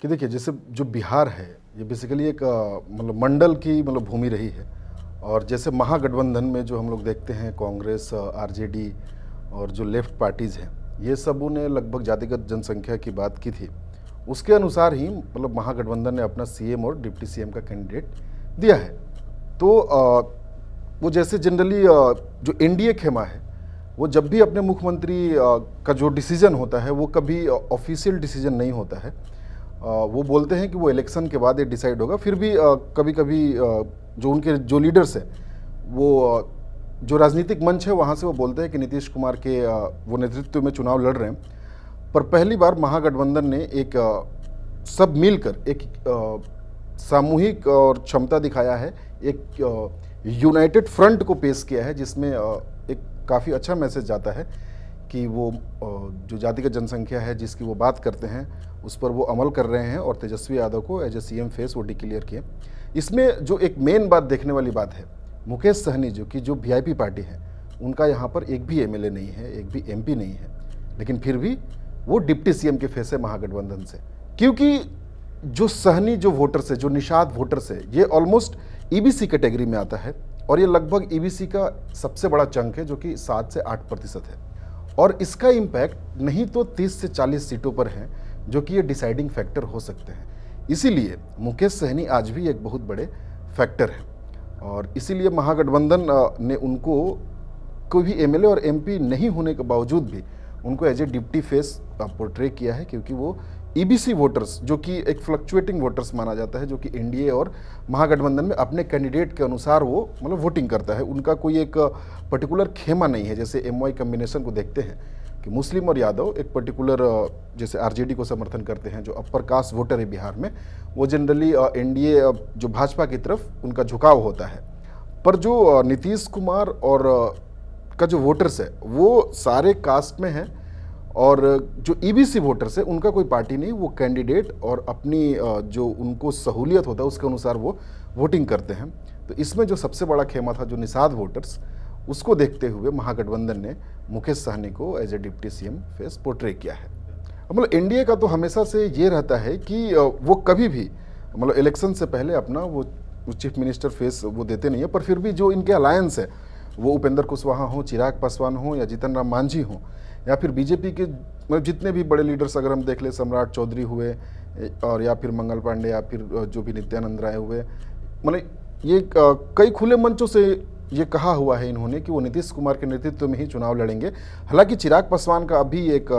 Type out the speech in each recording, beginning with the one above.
कि देखिए जैसे जो बिहार है ये बेसिकली एक मतलब मंडल की मतलब भूमि रही है। और जैसे महागठबंधन में जो हम लोग देखते हैं कांग्रेस, आरजेडी और जो लेफ्ट पार्टीज़ हैं, ये सबों ने लगभग जातिगत जनसंख्या की बात की थी। उसके अनुसार ही मतलब महागठबंधन ने अपना सीएम और डिप्टी सीएम का कैंडिडेट दिया है। तो वो जैसे जनरली जो एनडीए खेमा है वो जब भी अपने मुख्यमंत्री का जो डिसीजन होता है वो कभी ऑफिशियल डिसीजन नहीं होता है। वो बोलते हैं कि वो इलेक्शन के बाद ये डिसाइड होगा। फिर भी कभी कभी जो उनके जो लीडर्स हैं वो जो राजनीतिक मंच है वहाँ से वो बोलते हैं कि नीतीश कुमार के वो नेतृत्व में चुनाव लड़ रहे हैं। पर पहली बार महागठबंधन ने एक सब मिलकर एक सामूहिक और क्षमता दिखाया है, एक यूनाइटेड फ्रंट को पेश किया है, जिसमें एक काफ़ी अच्छा मैसेज जाता है कि वो जो जातिगत जनसंख्या है जिसकी वो बात करते हैं उस पर वो अमल कर रहे हैं और तेजस्वी यादव को एज ए सीएम फेस वो डिक्लेयर किए। इसमें जो एक मेन बात देखने वाली बात है, मुकेश सहनी जो कि जो वीआईपी पार्टी है उनका यहाँ पर एक भी एमएलए नहीं है, एक भी एमपी नहीं है, लेकिन फिर भी वो डिप्टी सीएम के फेस है महागठबंधन से। क्योंकि जो सहनी जो वोटर्स है, जो निषाद वोटर्स है, ये ऑलमोस्ट ईबीसी कैटेगरी में आता है और ये लगभग ईबीसी का सबसे बड़ा चंक है जो कि 7 से 8% है। और इसका इम्पैक्ट नहीं तो 30 से 40 सीटों पर है जो कि ये डिसाइडिंग फैक्टर हो सकते हैं। इसीलिए मुकेश सहनी आज भी एक बहुत बड़े फैक्टर है और इसीलिए महागठबंधन ने उनको कोई भी एमएलए और एमपी नहीं होने के बावजूद भी उनको as a deputy face portray किया है। क्योंकि वो ईबीसी वोटर्स जो कि एक फ्लक्चुएटिंग वोटर्स माना जाता है, जो कि एनडीए और महागठबंधन में अपने कैंडिडेट के अनुसार वो मतलब वोटिंग करता है, उनका कोई एक पर्टिकुलर खेमा नहीं है। जैसे एमवाई कम्बिनेशन को देखते हैं कि मुस्लिम और यादव एक पर्टिकुलर जैसे आरजेडी को समर्थन करते हैं, जो अपर कास्ट वोटर है बिहार में, वो जनरली एनडीए जो भाजपा की तरफ उनका झुकाव होता है। पर जो नीतीश कुमार और का जो वोटर्स है वो सारे कास्ट में है और जो ईबीसी वोटर्स है उनका कोई पार्टी नहीं, वो कैंडिडेट और अपनी जो उनको सहूलियत होता है उसके अनुसार वो वोटिंग करते हैं। तो इसमें जो सबसे बड़ा खेमा था जो निषाद वोटर्स, उसको देखते हुए महागठबंधन ने मुकेश सहनी को as a deputy CM face portray किया है। मतलब एनडीए का तो हमेशा से ये रहता है कि वो कभी भी मतलब इलेक्शन से पहले अपना वो चीफ मिनिस्टर फेस वो देते नहीं है। पर फिर भी जो इनके अलायंस है, वो उपेंद्र कुशवाहा हो, चिराग पासवान हो या जीतन राम मांझी हो या फिर बीजेपी के मतलब जितने भी बड़े लीडर्स अगर हम देख ले, सम्राट चौधरी हुए और या फिर मंगल पांडे या फिर जो भी नित्यानंद राय हुए, मतलब ये कई खुले मंचों से ये कहा हुआ है इन्होंने कि वो नीतीश कुमार के नेतृत्व में ही चुनाव लड़ेंगे। हालांकि चिराग पासवान का अभी एक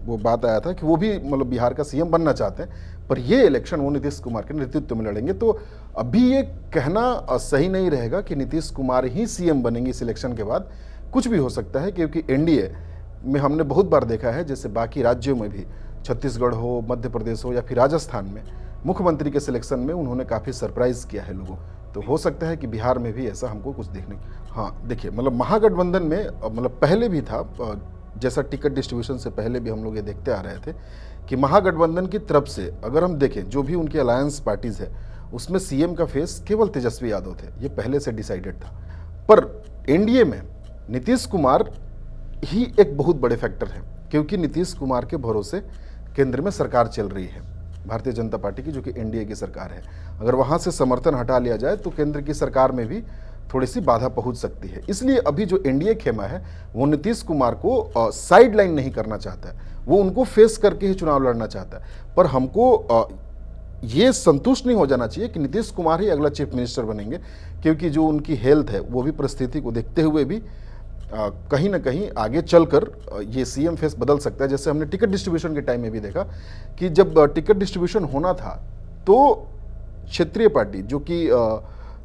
वो बात आया था कि वो भी मतलब बिहार का सीएम बनना चाहते हैं, पर ये इलेक्शन वो नीतीश कुमार के नेतृत्व में लड़ेंगे। तो अभी ये कहना सही नहीं रहेगा कि नीतीश कुमार ही सीएम बनेंगे इस इलेक्शन के बाद। कुछ भी हो सकता है, क्योंकि एनडीए में हमने बहुत बार देखा है, जैसे बाकी राज्यों में भी, छत्तीसगढ़ हो, मध्य प्रदेश हो या फिर राजस्थान में, मुख्यमंत्री के सिलेक्शन में उन्होंने काफ़ी सरप्राइज किया है लोगों। तो हो सकता है कि बिहार में भी ऐसा हमको कुछ देखने। हाँ देखिए, मतलब महागठबंधन में मतलब पहले भी था, जैसा टिकट डिस्ट्रीब्यूशन से पहले भी हम लोग ये देखते आ रहे थे कि महागठबंधन की तरफ से अगर हम देखें जो भी उनकी अलायंस पार्टीज़ है उसमें सीएम का फेस केवल तेजस्वी यादव थे, ये पहले से डिसाइडेड था। पर एनडीए में नीतीश कुमार ही एक बहुत बड़े फैक्टर है, क्योंकि नीतीश कुमार के भरोसे केंद्र में सरकार चल रही है भारतीय जनता पार्टी की, जो कि एनडीए की सरकार है। अगर वहाँ से समर्थन हटा लिया जाए तो केंद्र की सरकार में भी थोड़ी सी बाधा पहुंच सकती है। इसलिए अभी जो एनडीए खेमा है वो नीतीश कुमार को साइड लाइन नहीं करना चाहता है, वो उनको फेस करके ही चुनाव लड़ना चाहता है। पर हमको ये संतुष्ट नहीं हो जाना चाहिए कि नीतीश कुमार ही अगला चीफ मिनिस्टर बनेंगे, क्योंकि जो उनकी हेल्थ है वो भी परिस्थिति को देखते हुए भी कहीं ना कहीं आगे चलकर ये सीएम फेस बदल सकता है। जैसे हमने टिकट डिस्ट्रीब्यूशन के टाइम में भी देखा कि जब टिकट डिस्ट्रीब्यूशन होना था तो क्षेत्रीय पार्टी जो कि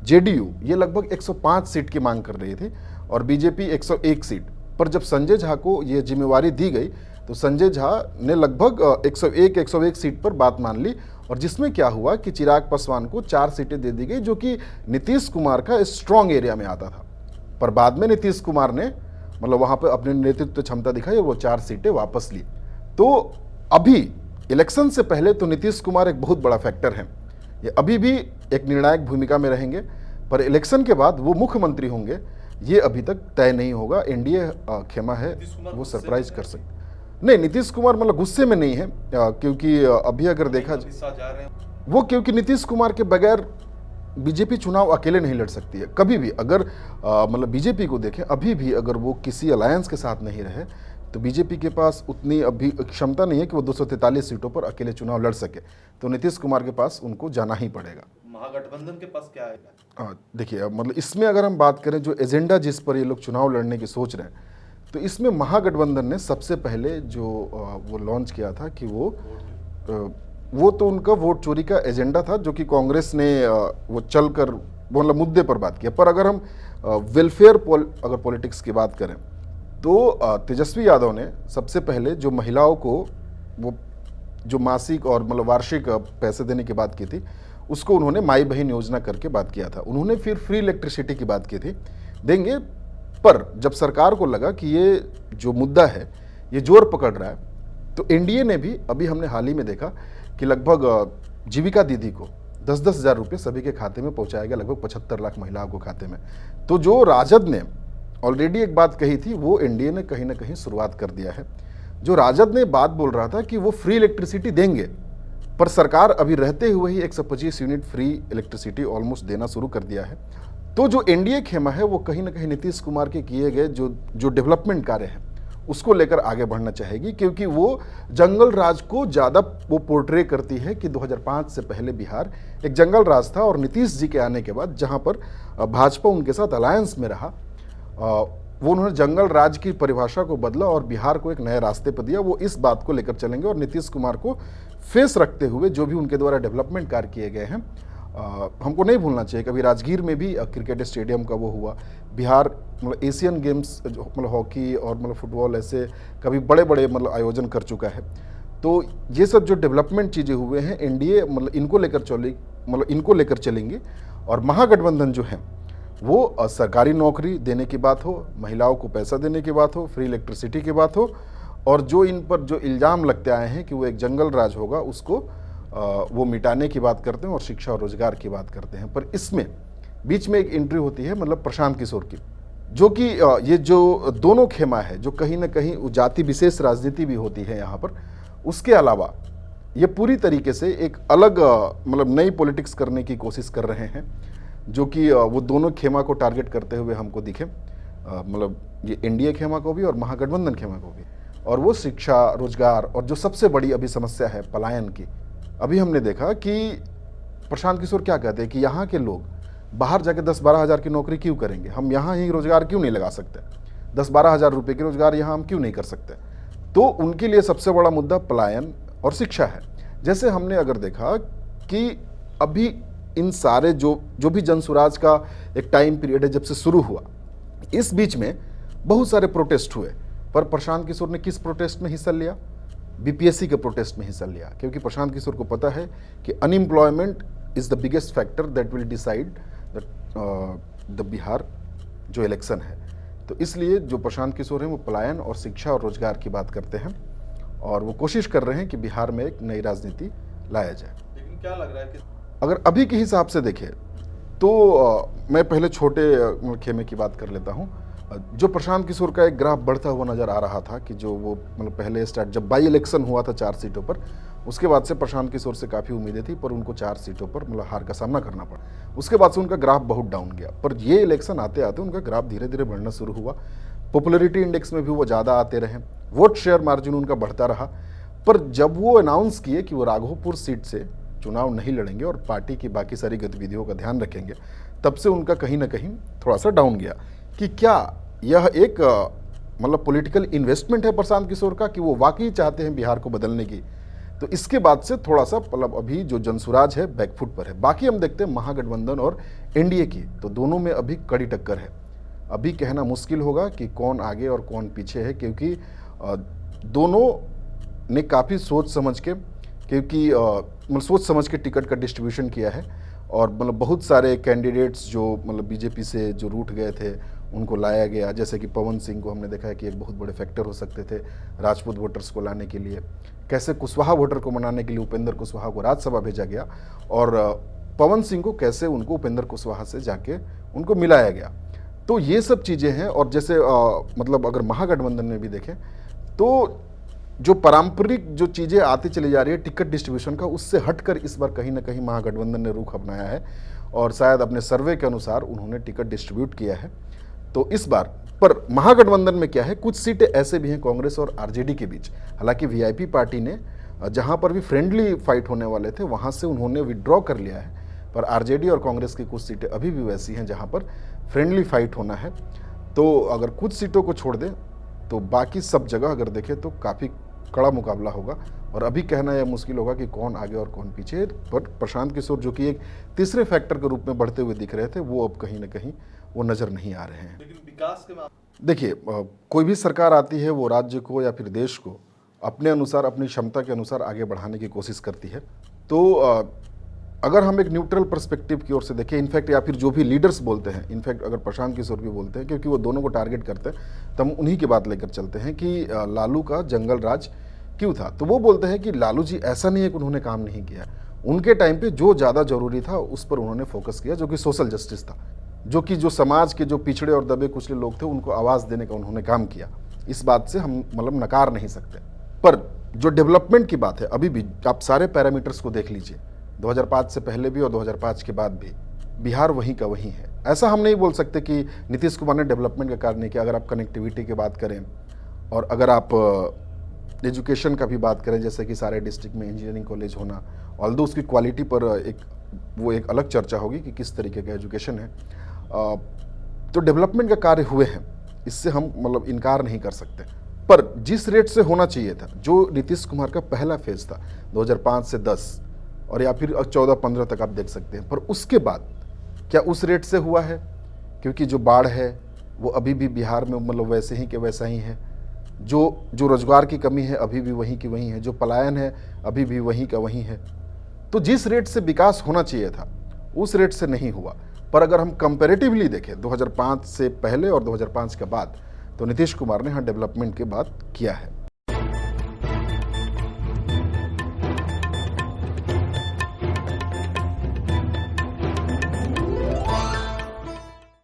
जेडीयू, ये लगभग 105 सीट की मांग कर रही थी और बीजेपी 101 सीट। पर जब संजय झा को ये जिम्मेवारी दी गई तो संजय झा ने लगभग 101 सीट पर बात मान ली, और जिसमें क्या हुआ कि चिराग पासवान को 4 सीटें दे दी गई जो कि नीतीश कुमार का स्ट्रॉन्ग एरिया में आता था। पर बाद में नीतीश कुमार ने मतलब वहां पर अपनी नेतृत्व क्षमता दिखाई और वो 4 सीटें वापस ली। तो अभी इलेक्शन से पहले तो नीतीश कुमार एक बहुत बड़ा फैक्टर है, ये अभी भी एक निर्णायक भूमिका में रहेंगे, पर इलेक्शन के बाद वो मुख्यमंत्री होंगे ये अभी तक तय नहीं होगा। एनडीए खेमा है वो सरप्राइज कर सकते। नहीं, नीतीश कुमार मतलब गुस्से में नहीं है, क्योंकि अभी अगर देखा जा रहे हैं वो, क्योंकि नीतीश कुमार के बगैर बीजेपी चुनाव अकेले नहीं लड़ सकती है कभी भी। अगर मतलब बीजेपी को देखें, अभी भी अगर वो किसी अलायंस के साथ नहीं रहे तो बीजेपी के पास उतनी अभी क्षमता नहीं है कि वो 243 सीटों पर अकेले चुनाव लड़ सके। तो नीतीश कुमार के पास उनको जाना ही पड़ेगा। महागठबंधन के पास क्या आएगा? देखिए, अब मतलब इसमें अगर हम बात करें जो एजेंडा जिस पर ये लोग चुनाव लड़ने की सोच रहे हैं, तो इसमें महागठबंधन ने सबसे पहले जो वो लॉन्च किया था कि वो तो उनका वोट चोरी का एजेंडा था, जो कि कांग्रेस ने वो चलकर मतलब मुद्दे पर बात किया। पर अगर हम वेलफेयर अगर पॉलिटिक्स की बात करें तो तेजस्वी यादव ने सबसे पहले जो महिलाओं को वो जो मासिक और मतलब वार्षिक पैसे देने की बात की थी, उसको उन्होंने माई बहन योजना करके बात किया था। उन्होंने फिर फ्री इलेक्ट्रिसिटी की बात की थी, देंगे। पर जब सरकार को लगा कि ये जो मुद्दा है ये जोर पकड़ रहा है, तो एनडीए ने भी, अभी हमने हाल ही में देखा कि लगभग जीविका दीदी को 10-10 हज़ार रुपये सभी के खाते में पहुंचाया गया, लगभग 75 लाख महिलाओं को खाते में। तो जो राजद ने ऑलरेडी एक बात कही थी, वो एनडीए ने कहीं ना कहीं शुरुआत कर दिया है। जो राजद ने बात बोल रहा था कि वो फ्री इलेक्ट्रिसिटी देंगे, पर सरकार अभी रहते हुए ही 125 यूनिट फ्री इलेक्ट्रिसिटी ऑलमोस्ट देना शुरू कर दिया है। तो जो एनडीए खेमा है वो कहीं ना कहीं नीतीश कुमार के किए गए जो डेवलपमेंट कार्य हैं उसको लेकर आगे बढ़ना चाहेगी, क्योंकि वो जंगल राज को ज़्यादा वो पोर्ट्रे करती है कि 2005 से पहले बिहार एक जंगल राज था, और नीतीश जी के आने के बाद जहाँ पर भाजपा उनके साथ अलायंस में रहा, वो उन्होंने जंगल राज की परिभाषा को बदला और बिहार को एक नए रास्ते पर दिया। वो इस बात को लेकर चलेंगे और नीतीश कुमार को फेस रखते हुए जो भी उनके द्वारा डेवलपमेंट कार्य किए गए हैं, हमको नहीं भूलना चाहिए। कभी राजगीर में भी क्रिकेट स्टेडियम का वो हुआ, बिहार मतलब एशियन गेम्स मतलब हॉकी और मतलब फुटबॉल ऐसे कभी बड़े बड़े मतलब आयोजन कर चुका है। तो ये सब जो डेवलपमेंट चीज़ें हुए हैं, एनडीए मतलब इनको लेकर चलेंगे। और महागठबंधन जो है वो सरकारी नौकरी देने की बात हो, महिलाओं को पैसा देने की बात हो, फ्री इलेक्ट्रिसिटी की बात हो, और जो इन पर जो इल्ज़ाम लगते आए हैं कि वो एक जंगल राज होगा, उसको वो मिटाने की बात करते हैं, और शिक्षा और रोजगार की बात करते हैं। पर इसमें बीच में एक एंट्री होती है मतलब प्रशांत किशोर की, जो कि ये जो दोनों खेमा है, जो कहीं ना कहीं जाति विशेष राजनीति भी होती है यहाँ पर, उसके अलावा ये पूरी तरीके से एक अलग मतलब नई पॉलिटिक्स करने की कोशिश कर रहे हैं, जो कि वो दोनों खेमा को टारगेट करते हुए हमको दिखे, मतलब ये एनडीए खेमा को भी और महागठबंधन खेमा को भी। और वो शिक्षा, रोजगार और जो सबसे बड़ी अभी समस्या है पलायन की, अभी हमने देखा कि प्रशांत किशोर क्या कहते हैं कि यहाँ के लोग बाहर जाके 10-12 हज़ार की नौकरी क्यों करेंगे, हम यहाँ ही रोजगार क्यों नहीं लगा सकते, 10-12 हज़ार रुपये के रोजगार यहाँ हम क्यों नहीं कर सकते। तो उनके लिए सबसे बड़ा मुद्दा पलायन और शिक्षा है। जैसे हमने अगर देखा कि अभी इन सारे जो भी जनसुराज का एक टाइम पीरियड है जब से शुरू हुआ, इस बीच में बहुत सारे प्रोटेस्ट हुए, पर प्रशांत किशोर ने किस प्रोटेस्ट में हिस्सा लिया? बीपीएससी के प्रोटेस्ट में हिस्सा लिया, क्योंकि प्रशांत किशोर को पता है कि unemployment is the biggest factor that will decide the Bihar जो इलेक्शन है। तो इसलिए जो प्रशांत किशोर हैं वो पलायन और शिक्षा और रोजगार की बात करते हैं, और वो कोशिश कर रहे हैं कि बिहार में एक नई राजनीति लाया जाए। लेकिन क्या लग रहा है कि अगर अभी के हिसाब से देखें तो मैं पहले छोटे खेमे की बात कर लेता हूँ। जो प्रशांत किशोर का एक ग्राफ बढ़ता हुआ नज़र आ रहा था कि जो वो मतलब पहले जब बाई इलेक्शन हुआ था 4 सीटों पर, उसके बाद से प्रशांत किशोर से काफ़ी उम्मीदें थी, पर उनको 4 सीटों पर मतलब हार का सामना करना पड़ा। उसके बाद से उनका ग्राफ बहुत डाउन गया, पर ये इलेक्शन आते आते उनका ग्राफ धीरे धीरे बढ़ना शुरू हुआ। पॉपुलरिटी इंडेक्स में भी वो ज़्यादा आते रहे, वोट शेयर मार्जिन उनका बढ़ता रहा। पर जब वो अनाउंस किए कि वो राघोपुर सीट से चुनाव नहीं लड़ेंगे और पार्टी की बाकी सारी गतिविधियों का ध्यान रखेंगे, तब से उनका कहीं ना कहीं थोड़ा सा डाउन गया। कि क्या यह एक मतलब पॉलिटिकल इन्वेस्टमेंट है प्रशांत किशोर का, कि वो वाकई चाहते हैं बिहार को बदलने की? तो इसके बाद से थोड़ा सा मतलब अभी जो जनसुराज है बैकफुट पर है। बाकी हम देखते हैं महागठबंधन और एनडीए की, तो दोनों में अभी कड़ी टक्कर है। अभी कहना मुश्किल होगा कि कौन आगे और कौन पीछे है, क्योंकि दोनों ने काफ़ी सोच समझ के, क्योंकि मतलब सोच समझ के टिकट का डिस्ट्रीब्यूशन किया है, और मतलब बहुत सारे कैंडिडेट्स जो मतलब बीजेपी से जो रूठ गए थे उनको लाया गया। जैसे कि पवन सिंह को हमने देखा है कि एक बहुत बड़े फैक्टर हो सकते थे राजपूत वोटर्स को लाने के लिए। कैसे कुशवाहा वोटर को मनाने के लिए उपेंद्र कुशवाहा को राज्यसभा भेजा गया, और पवन सिंह को कैसे उनको उपेंद्र कुशवाहा से जाके उनको मिलाया गया। तो ये सब चीज़ें हैं। और जैसे मतलब अगर महागठबंधन में भी देखें तो जो पारंपरिक जो चीज़ें आती चली जा रही है टिकट डिस्ट्रीब्यूशन का, उससे हटकर इस बार कहीं ना कहीं महागठबंधन ने रुख अपनाया है और शायद अपने सर्वे के अनुसार उन्होंने टिकट डिस्ट्रीब्यूट किया है। तो इस बार पर महागठबंधन में क्या है, कुछ सीटें ऐसे भी हैं कांग्रेस और आरजेडी के बीच। हालांकि वीआईपी पार्टी ने जहां पर भी फ्रेंडली फाइट होने वाले थे वहां से उन्होंने विड्रॉ कर लिया है, पर आरजेडी और कांग्रेस की कुछ सीटें अभी भी वैसी हैं जहां पर फ्रेंडली फाइट होना है। तो अगर कुछ सीटों को छोड़ दें तो बाकी सब जगह अगर देखें तो काफ़ी कड़ा मुकाबला होगा और अभी कहना यह मुश्किल होगा कि कौन आगे और कौन पीछे। पर प्रशांत किशोर जो कि एक तीसरे फैक्टर के रूप में बढ़ते हुए दिख रहे थे, वो अब कहीं ना कहीं वो नज़र नहीं आ रहे हैं। लेकिन विकास के मामले देखिए, कोई भी सरकार आती है वो राज्य को या फिर देश को अपने अनुसार, अपनी क्षमता के अनुसार आगे बढ़ाने की कोशिश करती है। तो अगर हम एक न्यूट्रल पर्सपेक्टिव की ओर से देखें, इनफैक्ट या फिर जो भी लीडर्स बोलते हैं, इनफैक्ट अगर प्रशांत किशोर भी बोलते हैं, क्योंकि वो दोनों को टारगेट करते हैं, तो हम उन्हीं की बात लेकर चलते हैं कि लालू का जंगल राज क्यों था। तो वो बोलते हैं कि लालू जी ऐसा नहीं है कि उन्होंने काम नहीं किया, उनके टाइम पे जो ज़्यादा जरूरी था उस पर उन्होंने फोकस किया, जो कि सोशल जस्टिस था, जो कि जो समाज के जो पिछड़े और दबे कुचले लोग थे उनको आवाज़ देने का उन्होंने काम किया। इस बात से हम मतलब नकार नहीं सकते। पर जो डेवलपमेंट की बात है, अभी भी आप सारे पैरामीटर्स को देख लीजिए, 2005 से पहले भी और 2005 के बाद भी बिहार वहीं का वहीं है। ऐसा हम नहीं बोल सकते कि नीतीश कुमार ने डेवलपमेंट का कार्य नहीं किया। अगर आप कनेक्टिविटी की बात करें और अगर आप एजुकेशन का भी बात करें, जैसे कि सारे डिस्ट्रिक्ट में इंजीनियरिंग कॉलेज होना, ऑल्दो उसकी क्वालिटी पर एक अलग चर्चा होगी कि किस तरीके का एजुकेशन है। तो डेवलपमेंट का कार्य हुए हैं, इससे हम मतलब इनकार नहीं कर सकते। पर जिस रेट से होना चाहिए था, जो नीतीश कुमार का पहला फेज था 2005 से 10 और या फिर 14-15 तक आप देख सकते हैं, पर उसके बाद क्या उस रेट से हुआ है? क्योंकि जो बाढ़ है वो अभी भी बिहार में मतलब वैसे ही के वैसा ही है, जो रोजगार की कमी है अभी भी वहीं की वहीं है, जो पलायन है अभी भी वहीं का वहीं है। तो जिस रेट से विकास होना चाहिए था उस रेट से नहीं हुआ। पर अगर हम कंपैरेटिवली देखें 2005 से पहले और 2005 के बाद, तो नीतीश कुमार ने यहाँ डेवलपमेंट की बात किया है।